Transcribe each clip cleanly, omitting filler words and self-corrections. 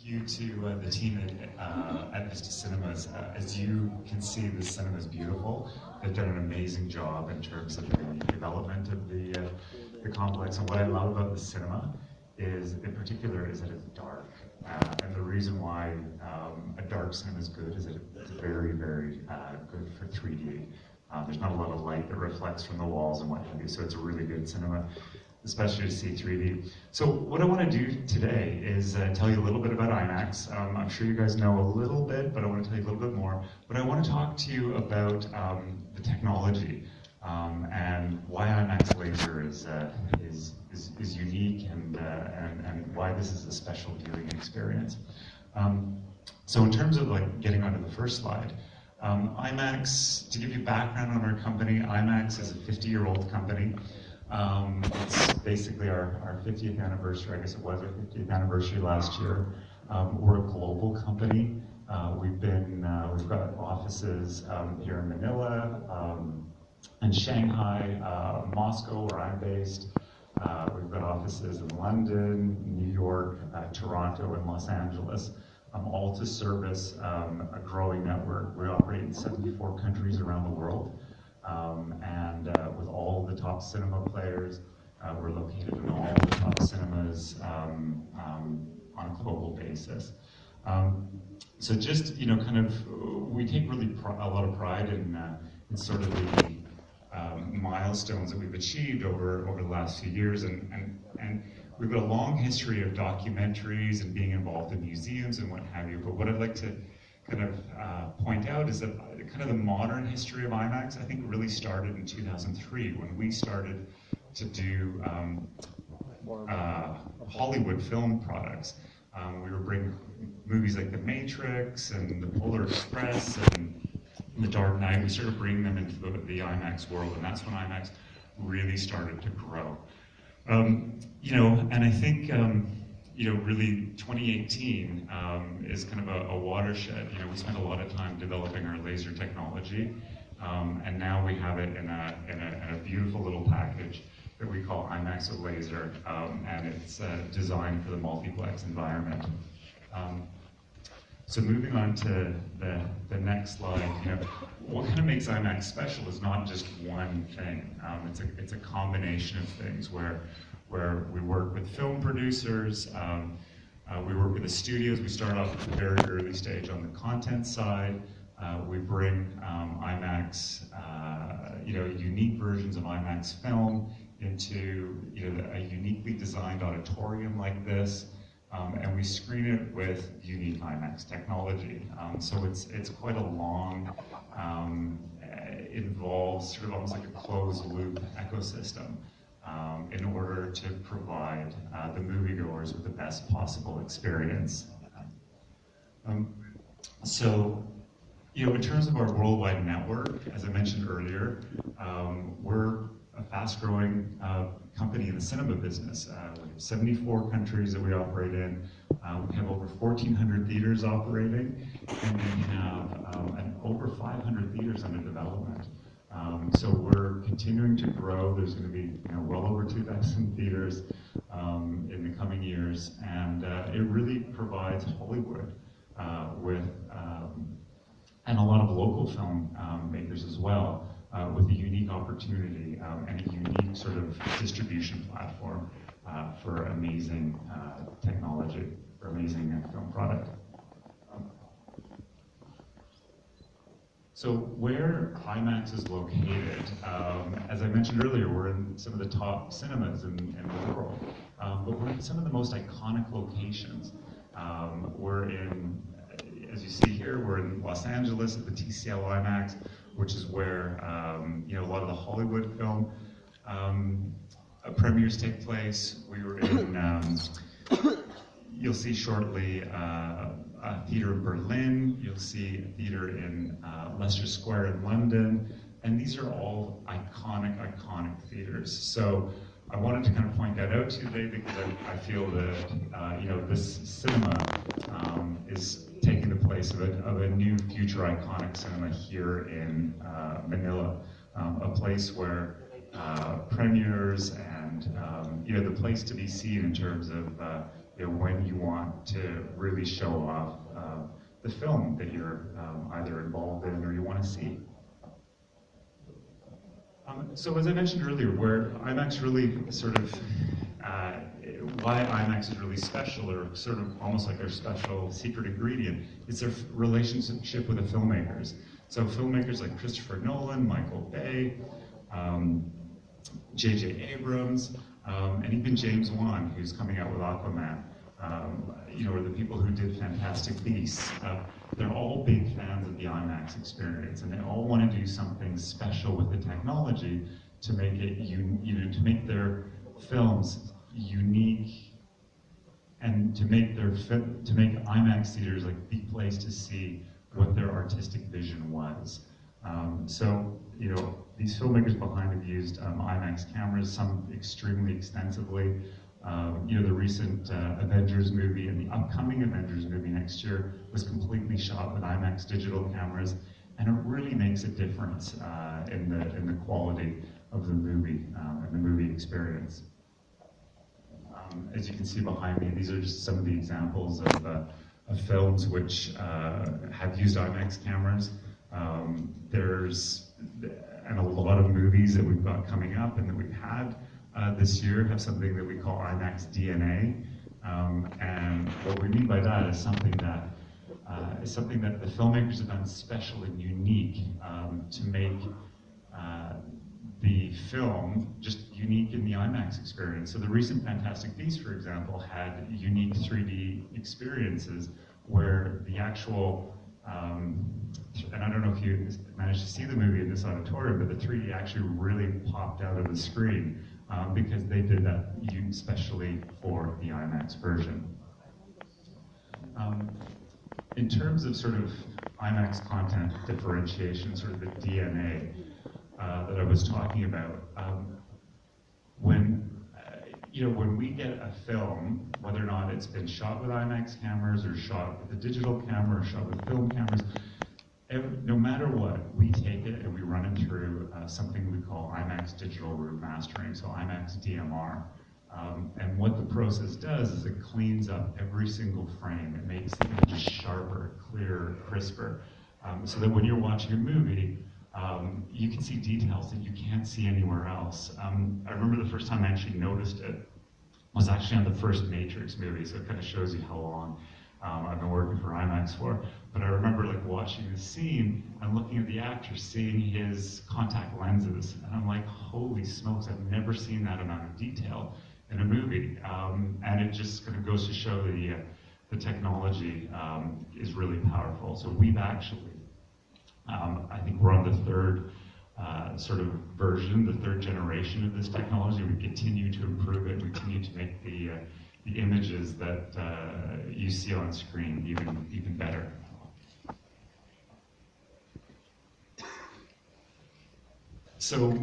you to the team at Vista Cinemas. As you can see, the cinema is beautiful. They've done an amazing job in terms of the development of the complex. And what I love about the cinema is, in particular, is that it's dark. And the reason why a dark cinema is good is that it's very, very good for 3D. There's not a lot of light that reflects from the walls and what have you, so it's a really good cinema, especially to see 3D. So what I want to do today is tell you a little bit about IMAX. I'm sure you guys know a little bit, but I want to tell you a little bit more. But I want to talk to you about the technology and why IMAX laser is unique and why this is a special viewing experience. So in terms of like getting onto the first slide, IMAX, to give you background on our company, IMAX is a 50-year-old company. It's basically our 50th anniversary. I guess it was our 50th anniversary last year. We're a global company. We've got offices here in Manila, and Shanghai, Moscow, where I'm based. We've got offices in London, New York, Toronto, and Los Angeles. All to service a growing network. We operate in 74 countries around the world, and with all the top cinema players, we're located in all the top cinemas on a global basis. So just, kind of, we take really a lot of pride in sort of the milestones that we've achieved over the last few years, and we've got a long history of documentaries and being involved in museums and what have you. But what I'd like to kind of point out is that kind of the modern history of IMAX, I think, really started in 2003 when we started to do Hollywood film products. We were bringing movies like The Matrix and The Polar Express and The Dark Knight. We started bringing them into the IMAX world, and that's when IMAX really started to grow. And I think, really 2018 is kind of a watershed. We spent a lot of time developing our laser technology, and now we have it in a beautiful little package that we call IMAX Laser, and it's designed for the multiplex environment. So moving on to the next slide, what kind of makes IMAX special is not just one thing. It's a combination of things where we work with film producers, we work with the studios. We start off at the very early stage on the content side. We bring IMAX, unique versions of IMAX film into a uniquely designed auditorium like this. And we screen it with unique IMAX technology. So it's quite a long, involves sort of almost like a closed loop ecosystem in order to provide the moviegoers with the best possible experience. So, in terms of our worldwide network, as I mentioned earlier, we're a fast-growing company in the cinema business. We have 74 countries that we operate in. We have over 1,400 theaters operating, and we have over 500 theaters under development. So we're continuing to grow. There's going to be well over 2,000 theaters in the coming years, and it really provides Hollywood with, and a lot of local film makers as well, with a unique opportunity and a unique sort of distribution platform for amazing technology, for amazing film product. So where IMAX is located, as I mentioned earlier, we're in some of the top cinemas in the world, but we're in some of the most iconic locations. We're in, as you see here, we're in Los Angeles at the TCL IMAX, which is where a lot of the Hollywood film premieres take place. We were in, you'll see shortly, a theater in Berlin. You'll see a theater in Leicester Square in London, and these are all iconic theaters. So I wanted to kind of point that out today because I feel that this cinema is taking the place of a new future iconic cinema here in Manila, a place where premieres and the place to be seen in terms of when you want to really show off the film that you're either involved in or you want to see. So as I mentioned earlier, where IMAX really sort of, why IMAX is really special, or sort of almost like our special secret ingredient, is their relationship with the filmmakers. So filmmakers like Christopher Nolan, Michael Bay, J.J. Abrams, and even James Wan, who's coming out with Aquaman, or the people who did Fantastic Beasts. They're all big fans of the IMAX experience, and they all want to do something special with the technology to make it, to make their films unique, and to make IMAX theaters like the place to see what their artistic vision was. So, these filmmakers behind have used IMAX cameras, some extremely extensively. The recent Avengers movie and the upcoming Avengers movie next year was completely shot with IMAX digital cameras, and it really makes a difference in the quality of the movie and the movie experience. As you can see behind me, these are just some of the examples of films which have used IMAX cameras. And a lot of movies that we've got coming up and that we've had this year have something that we call IMAX DNA. And what we mean by that is something that the filmmakers have done special and unique to make the film just unique in the IMAX experience. So the recent Fantastic Beasts, for example, had unique 3D experiences where the actual, and I don't know if you managed to see the movie in this auditorium, but the 3D actually really popped out of the screen because they did that especially for the IMAX version. In terms of sort of IMAX content differentiation, sort of the DNA that I was talking about, when we get a film, whether or not it's been shot with IMAX cameras or shot with a digital camera or shot with film cameras, no matter what, we take it and we run it through something we call IMAX digital remastering, so IMAX DMR. And what the process does is it cleans up every single frame. It makes the images sharper, clearer, crisper, so that when you're watching a movie, you can see details that you can't see anywhere else. I remember the first time I actually noticed it was actually on the first Matrix movie, so it kind of shows you how long I've been working for IMAX for. But I remember watching the scene and looking at the actor, seeing his contact lenses, and I'm like, holy smokes, I've never seen that amount of detail in a movie. And it just kind of goes to show the technology is really powerful. So we've actually, I think we're on the third sort of version, the third generation of this technology. We continue to improve it. We continue to make the images that you see on screen even better. So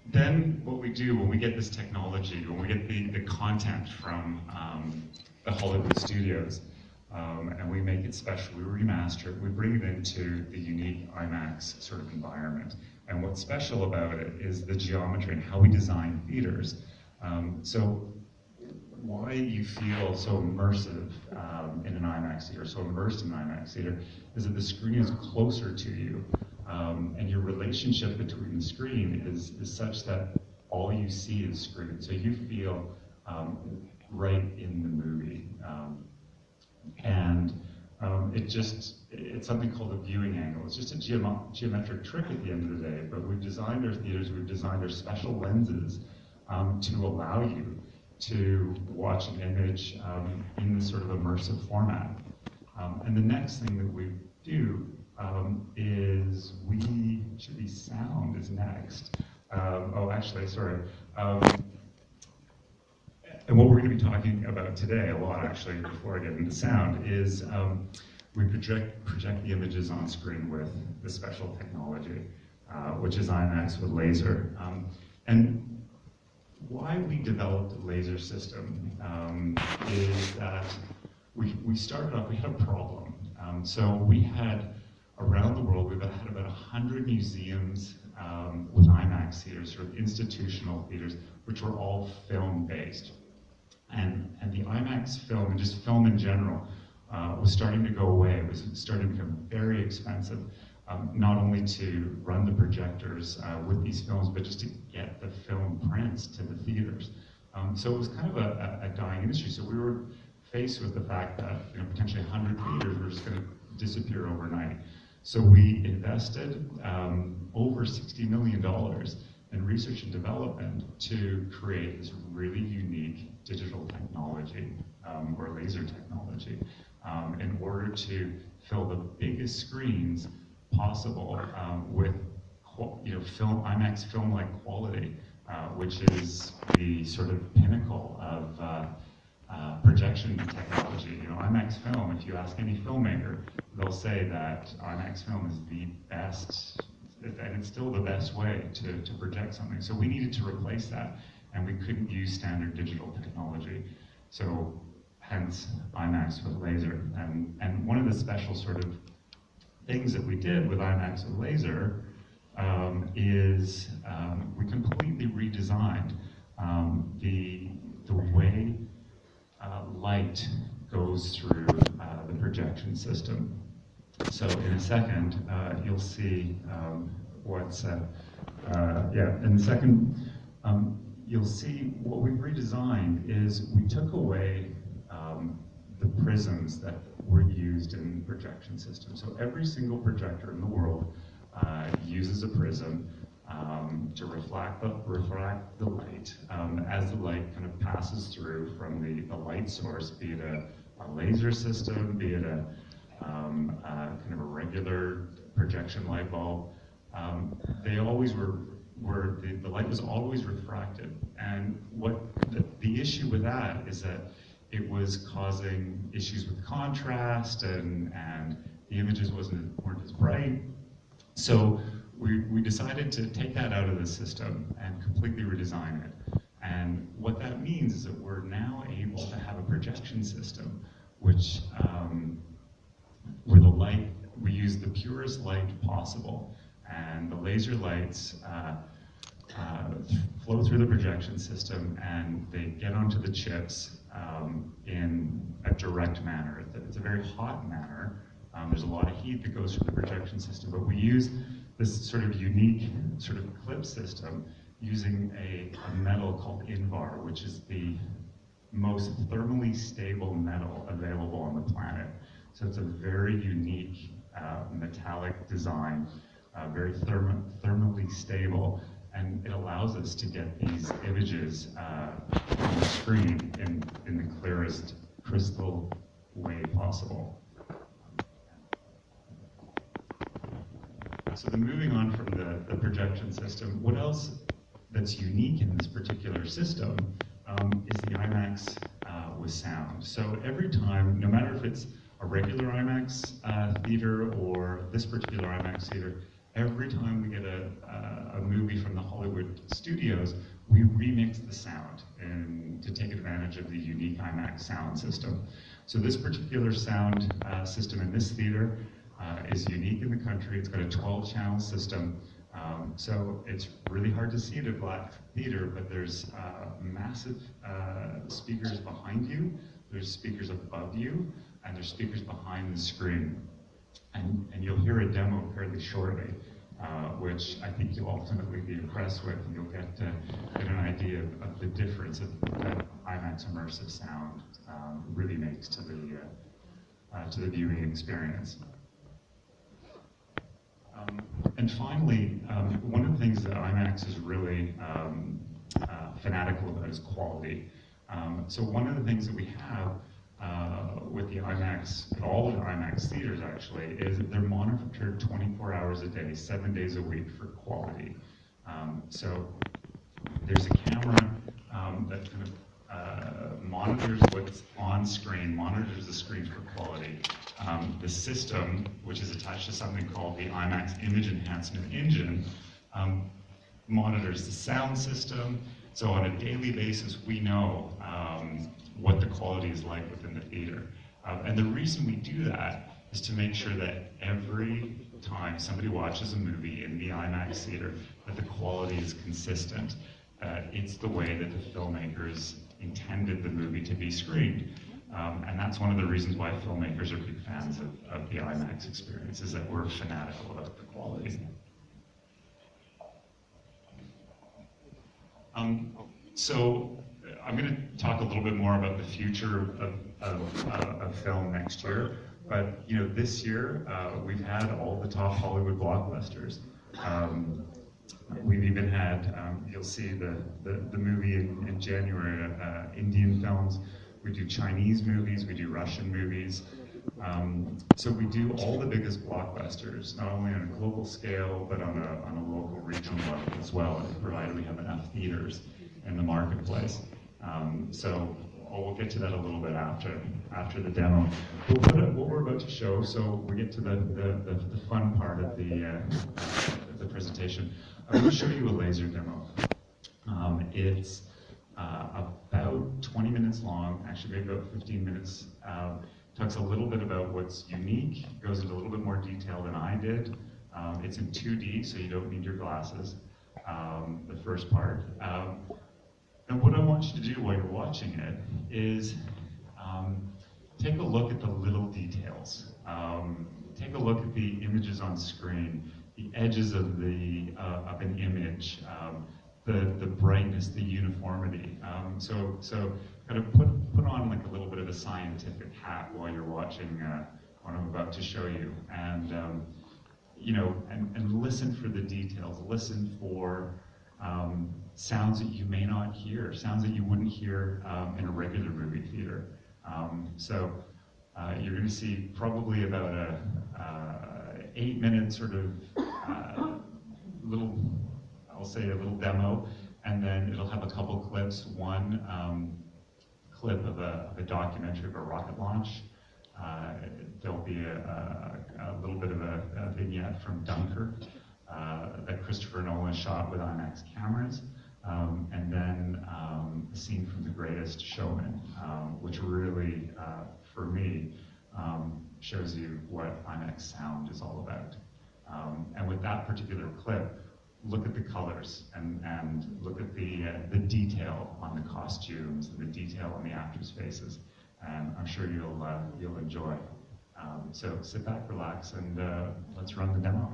then what we do when we get this technology, when we get the content from the Hollywood studios, and we make it special, we remaster it, we bring it into the unique IMAX sort of environment. And what's special about it is the geometry and how we design theaters. So why you feel so immersive in an IMAX theater, so immersed in an IMAX theater, is that the screen is closer to you. And your relationship between the screen is such that all you see is screen. So you feel right in the movie. It's something called a viewing angle. It's just a geometric trick at the end of the day, but we've designed our theaters, we've designed our special lenses to allow you to watch an image in this sort of immersive format. And the next thing that we do is sound is next. And what we're going to be talking about today a lot, actually, before I get into sound, is we project the images on screen with the special technology, which is IMAX with laser. And why we developed the laser system is that we started off, we had a problem. So we had, around the world, we've had about 100 museums with IMAX theaters, sort of institutional theaters, which were all film-based. And the IMAX film, and just film in general, was starting to go away. It was starting to become very expensive, not only to run the projectors with these films, but just to get the film prints to the theaters. So it was kind of a dying industry. So we were faced with the fact that potentially 100 theaters were just going to disappear overnight. So we invested over $60 million in research and development to create this really unique digital technology, or laser technology, in order to fill the biggest screens possible with IMAX film-like quality, which is the sort of pinnacle of projection technology. IMAX film, if you ask any filmmaker, they'll say that IMAX film is the best, and it's still the best way to project something. So we needed to replace that, and we couldn't use standard digital technology. So hence IMAX with laser. And one of the special sort of things that we did with IMAX with laser is we completely redesigned the way light goes through the projection system. So in a second, you'll see in a second, you'll see what we've redesigned is we took away the prisms that were used in the projection system. So every single projector in the world uses a prism to refract the light as the light kind of passes through from the light source, be it a laser system, be it a kind of a regular projection light bulb. They always the light was always refracted. And what the issue with that is that it was causing issues with contrast, and the images weren't as bright. So we decided to take that out of the system and completely redesign it. And what that means is that we're now able to have a projection system which where the light, we use the purest light possible, and the laser lights flow through the projection system, and they get onto the chips in a direct manner. It's a very hot manner. There's a lot of heat that goes through the projection system, but we use this sort of unique sort of clip system using a metal called Invar, which is the most thermally stable metal available on the planet. So it's a very unique metallic design, very thermally stable, and it allows us to get these images on the screen in the clearest crystal way possible. So then moving on from the projection system, what else that's unique in this particular system is the IMAX with sound. So every time, no matter if it's a regular IMAX theater or this particular IMAX theater, every time we get a movie from the Hollywood studios, we remix the sound and to take advantage of the unique IMAX sound system. So this particular sound system in this theater is unique in the country. It's got a 12-channel system. So it's really hard to see it at Black Theater, but there's massive speakers behind you, there's speakers above you, and there's speakers behind the screen. And you'll hear a demo fairly shortly, which I think you'll ultimately be impressed with, and you'll get an idea of the difference that IMAX immersive sound really makes to the viewing experience. And finally, one of the things that IMAX is really fanatical about is quality. So one of the things that we have with the IMAX, all of the IMAX theaters actually, is that they're monitored 24 hours a day, 7 days a week for quality. So there's a camera that kind of monitors what's on screen, monitors the screen for quality. The system, which is attached to something called the IMAX Image Enhancement Engine, monitors the sound system. So on a daily basis, we know what the quality is like within the theater. And the reason we do that is to make sure that every time somebody watches a movie in the IMAX theater, that the quality is consistent. It's the way that the filmmakers intended the movie to be screened. And that's one of the reasons why filmmakers are big fans of the IMAX experience, is that we're fanatical about the quality. So I'm going to talk a little bit more about the future of film next year. But this year we've had all the top Hollywood blockbusters. We've even had, you'll see the movie in January, Indian films. We do Chinese movies, we do Russian movies. So we do all the biggest blockbusters, not only on a global scale, but on a local, regional level as well, provided we have enough theaters in the marketplace. So we'll get to that a little bit after the demo. But what we're about to show, so we get to the fun part of the presentation. I'm going to show you a laser demo. It's about 20 minutes long, actually maybe about 15 minutes. Talks a little bit about what's unique, goes into a little bit more detail than I did. It's in 2D, so you don't need your glasses, the first part. And what I want you to do while you're watching it is take a look at the little details. Take a look at the images on screen, the edges of an image, the brightness, the uniformity. So kind of put on like a little bit of a scientific hat while you're watching what I'm about to show you, and and listen for the details. Listen for sounds that you may not hear, sounds that you wouldn't hear in a regular movie theater. So you're going to see probably about a 8-minute sort of little, I'll say a little demo, and then it'll have a couple clips. One clip of a documentary of a rocket launch. There'll be a little bit of a vignette from Dunkirk that Christopher Nolan shot with IMAX cameras. And then a scene from The Greatest Showman, which really, for me, shows you what IMAX sound is all about. And with that particular clip, look at the colors and look at the detail on the costumes and the detail on the actors' faces. And I'm sure you'll enjoy. So sit back, relax, and let's run the demo.